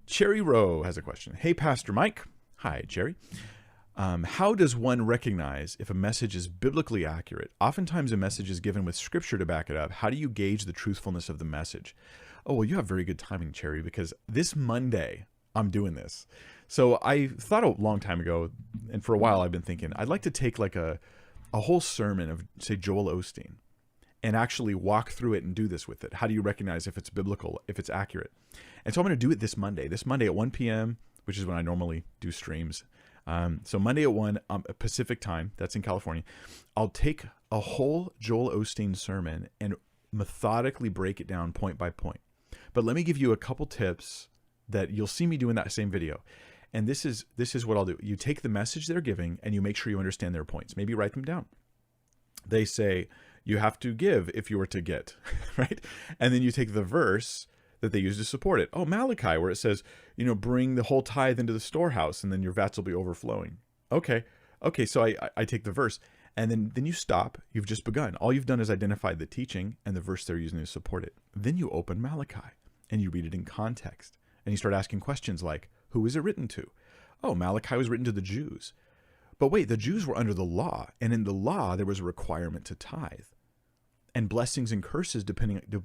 Cherry Rowe has a question. Hey, Pastor Mike. Hi, Cherry. How does one recognize if a message is biblically accurate? Oftentimes a message is given with scripture to back it up. How do you gauge the truthfulness of the message? Oh, well, you have very good timing, Cherry, because this Monday I'm doing this. So I thought a long time ago, and for a while I've been thinking, I'd like to take like a whole sermon of, say, Joel Osteen and actually walk through it and do this with it. How do you recognize if it's biblical, if it's accurate? And so I'm going to do it this Monday at 1 p.m., which is when I normally do streams. So Monday at 1 Pacific time, that's in California, I'll take a whole Joel Osteen sermon and methodically break it down point by point. But let me give you a couple tips that you'll see me do in that same video. And this is what I'll do. You take the message they're giving and you make sure you understand their points. Maybe write them down. They say, you have to give if you were to get, right? And then you take the verse that they use to support it. Oh, Malachi, where it says, bring the whole tithe into the storehouse and then your vats will be overflowing. Okay, so I take the verse and then you stop. You've just begun. All you've done is identified the teaching and the verse they're using to support it. Then you open Malachi and you read it in context. And you start asking questions like, who is it written to? Oh, Malachi was written to the Jews. But wait, the Jews were under the law. And in the law, there was a requirement to tithe. And blessings and curses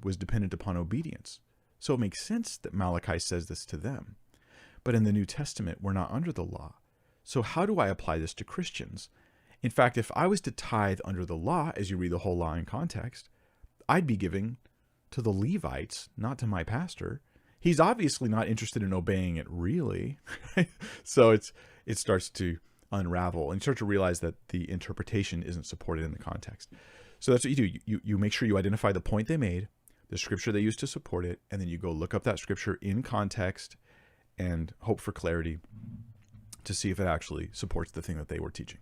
was dependent upon obedience. So it makes sense that Malachi says this to them. But in the New Testament, we're not under the law. So how do I apply this to Christians? In fact, if I was to tithe under the law, as you read the whole law in context, I'd be giving to the Levites, not to my pastor. He's obviously not interested in obeying it really. So it starts to unravel and you start to realize that the interpretation isn't supported in the context. So that's what you do. You make sure you identify the point they made, the scripture they used to support it, and then you go look up that scripture in context and hope for clarity to see if it actually supports the thing that they were teaching.